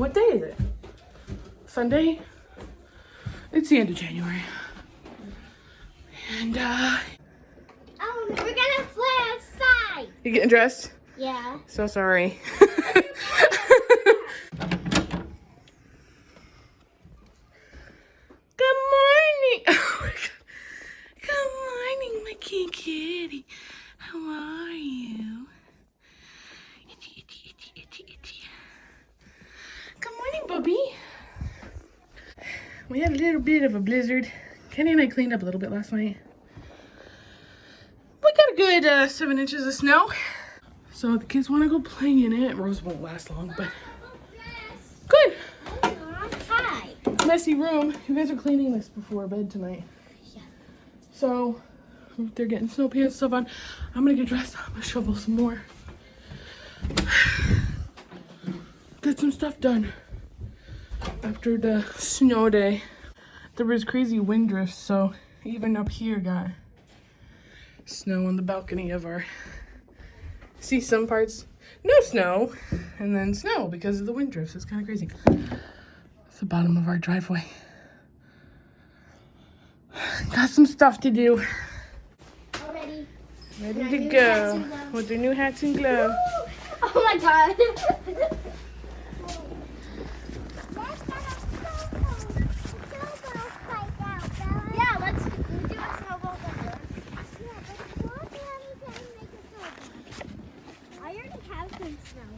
What day is it? Sunday? It's the end of January. And Oh, we're gonna play outside. you getting dressed? Yeah. So sorry. Good morning. Oh my God. Good morning, my kitty. How are you? Itchy, itchy, itchy, itchy, itchy. Good morning, Bubby. We had a little bit of a blizzard. Kenny and I cleaned up a little bit last night. We got a good 7 inches of snow. So the kids want to go play in it. Rose won't last long, but good. Hi. Messy room. You guys are cleaning this before bed tonight. Yeah. So they're getting snow pants stuff on. I'm gonna get dressed. I'm gonna shovel some more. Get some stuff done after the snow day. There was crazy wind drifts, so even up here got snow on the balcony of our. See some parts, no snow, and then snow because of the wind drifts. It's kind of crazy. It's the bottom of our driveway. Got some stuff to do. Already. Ready to go with their new hats and gloves. Oh my God. Yeah, let's do a snowball fight. I already have some snow.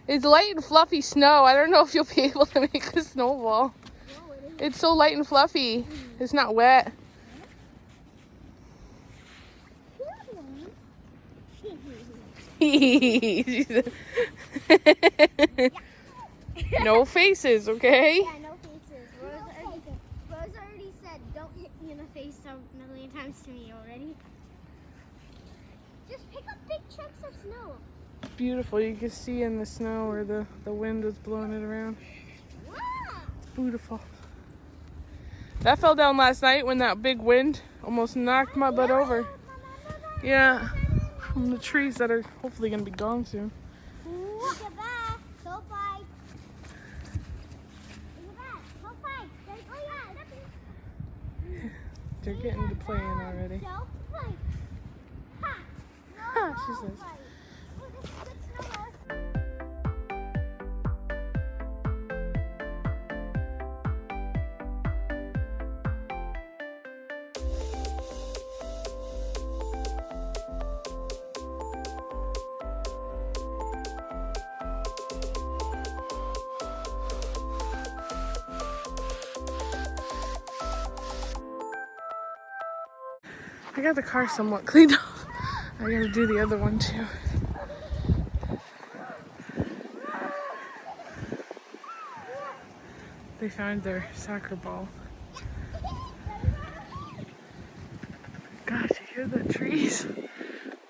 It's light and fluffy snow. I don't know if you'll be able to make a snowball. No, it isn't. It's so light and fluffy. It's not wet. No faces, okay? Yeah, no faces. Rose already said, don't hit me in the face a million times to me already. Just pick up big chunks of snow. Beautiful. You can see in the snow where the wind was blowing it around. Wow. It's beautiful. That fell down last night when that big wind almost knocked my butt over. Yeah. From the trees that are hopefully going to be gone soon. They're getting to playing already. Ha, she says. I got the car somewhat cleaned up. I gotta do the other one too. They found their soccer ball. Gosh, you hear the trees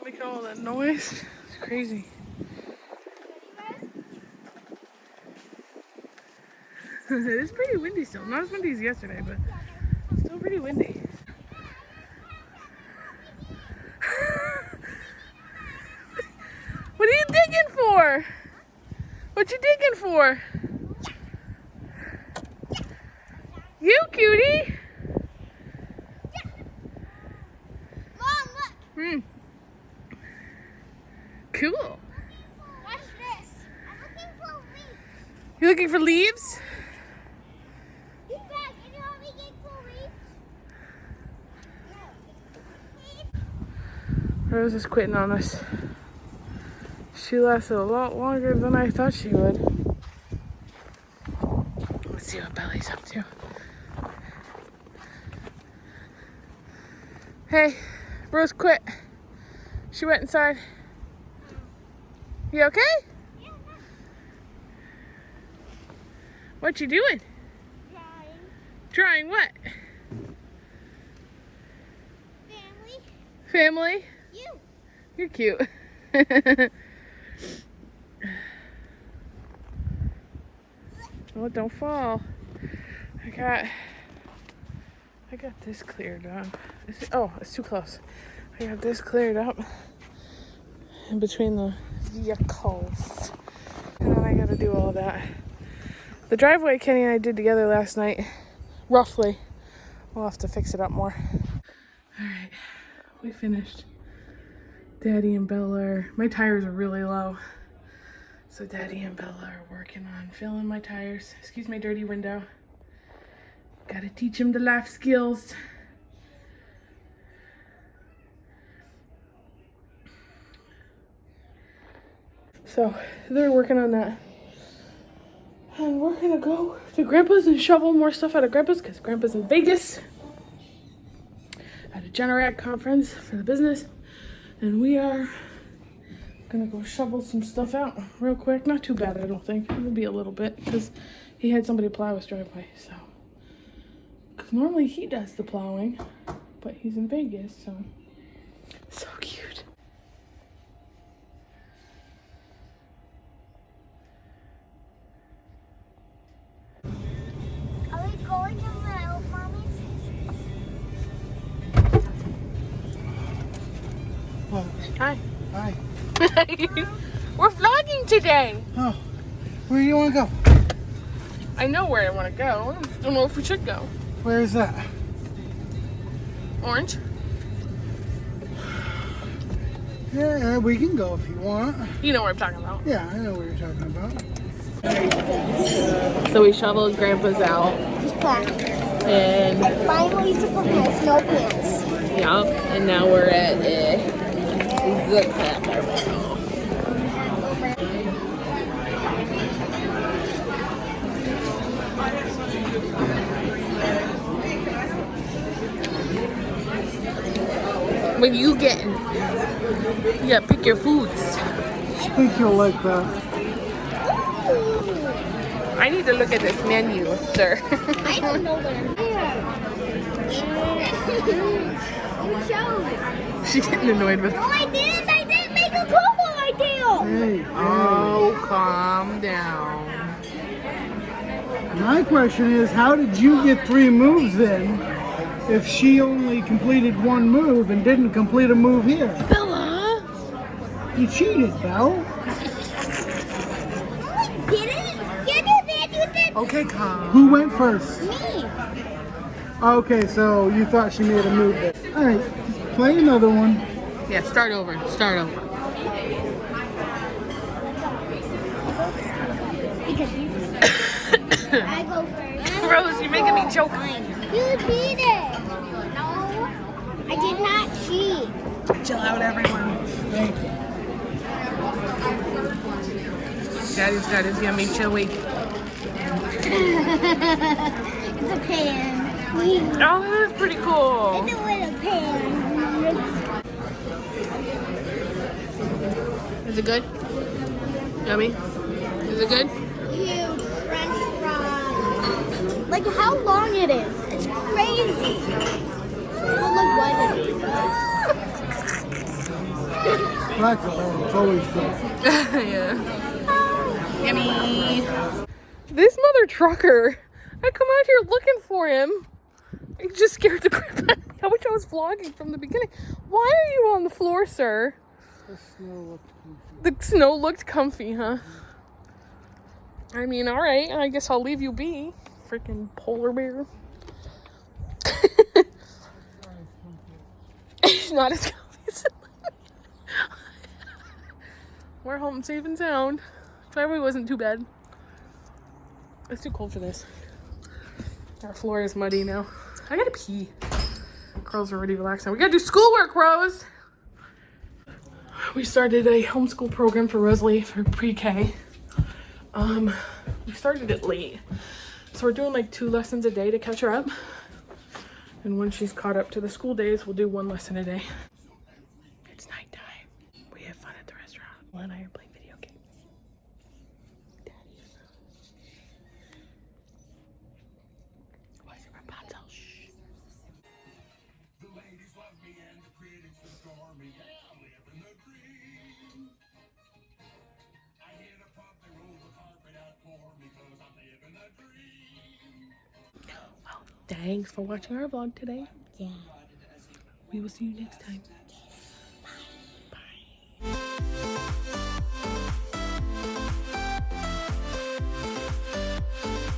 making all that noise? It's crazy. It is pretty windy still. Not as windy as yesterday, but still pretty windy. What are you digging for? What you digging for? You, cutie. Mom, look. Hmm. Cool. Watch this. I'm looking for leaves. You looking for leaves? He's back. You know how we get cool leaves? Rose is quitting on us. She lasted a lot longer than I thought she would. Let's see what Belly's up to. Hey, Rose quit. She went inside. You okay? Yeah. What you doing? Drawing. Drawing what? Family. Family? You. You're cute. Oh, don't fall. I got this cleared up. Oh, it's too close. I got this cleared up in between the vehicles. And then I gotta do all that. The driveway Kenny and I did together last night, roughly. We'll have to fix it up more. All right, we finished. Daddy and Bella are, my tires are really low. So Daddy and Bella are working on filling my tires. Excuse my dirty window. Gotta teach him the life skills. So they're working on that. And we're gonna go to Grandpa's and shovel more stuff out of Grandpa's because Grandpa's in Vegas at a Generac conference for the business. And we are gonna go shovel some stuff out real quick. Not too bad, I don't think. It'll be a little bit because he had somebody plow his driveway. So, because normally he does the plowing, but he's in Vegas, so cute. Are we going to the mommy? Oh, Hi. hi. We're vlogging today. Oh, where do you want to go? I know where I want to go. I don't know if we should go. Where is that? Orange? Yeah, we can go if you want. You know what I'm talking about. Yeah, I know what you're talking about. So we shoveled Grandpa's out. And Finally, to put my snow pants. yup, and now we're at the camera. What are you getting? You gotta pick your foods. I think you'll like that. I need to look at this menu, sir. I don't know what I'm doing. You chose. She's getting annoyed with. No, I didn't. I didn't make a combo idea. Hey, Oh, calm down. my question is, how did you get 3 moves in if she only completed 1 move and didn't complete a move here? Bella! You cheated, Belle. Okay, calm. Who went first? Me. Okay, so you thought she made a move there. All right, just play another one. Yeah, start over. Start over. Because you. I go first. Rose, you're making me choke. You cheated. No, I did not cheat. Chill out, everyone. Thank you. Daddy's got his yummy chili. It's a pan. Oh, that is pretty cool. It's a little pan. Is it good? Yummy? Is it good? Huge French fries. Like how long it is. It's crazy. Well, look what it is. Black it's always good. Yeah. Yummy. This mother trucker. I come out here looking for him. He just scared the crap out of me. I wish I was vlogging from the beginning. Why are you on the floor, sir? The snow looked comfy. The snow looked comfy, huh? I mean, alright. I guess I'll leave you be. Freaking polar bear. It's not as comfy as it looks. We're home safe and sound. Driveway wasn't too bad. It's too cold for this. Our floor is muddy now. I gotta pee. Girls are already relaxing. We gotta do schoolwork, Rose. We started a homeschool program for Rosalie for pre-K. We started it late. So we're doing like 2 lessons a day to catch her up. And when she's caught up to the school days, we'll do 1 lesson a day. It's nighttime. We have fun at the restaurant. Well, and I are playing video games. Where's your Rapunzel? Shh. The ladies love me and the critics adore me. Yeah, I live in the dream. I hit a pub, they roll the carpet out for me 'cause I live in the dream. Well, thanks for watching our vlog today. Yeah. We will see you next time.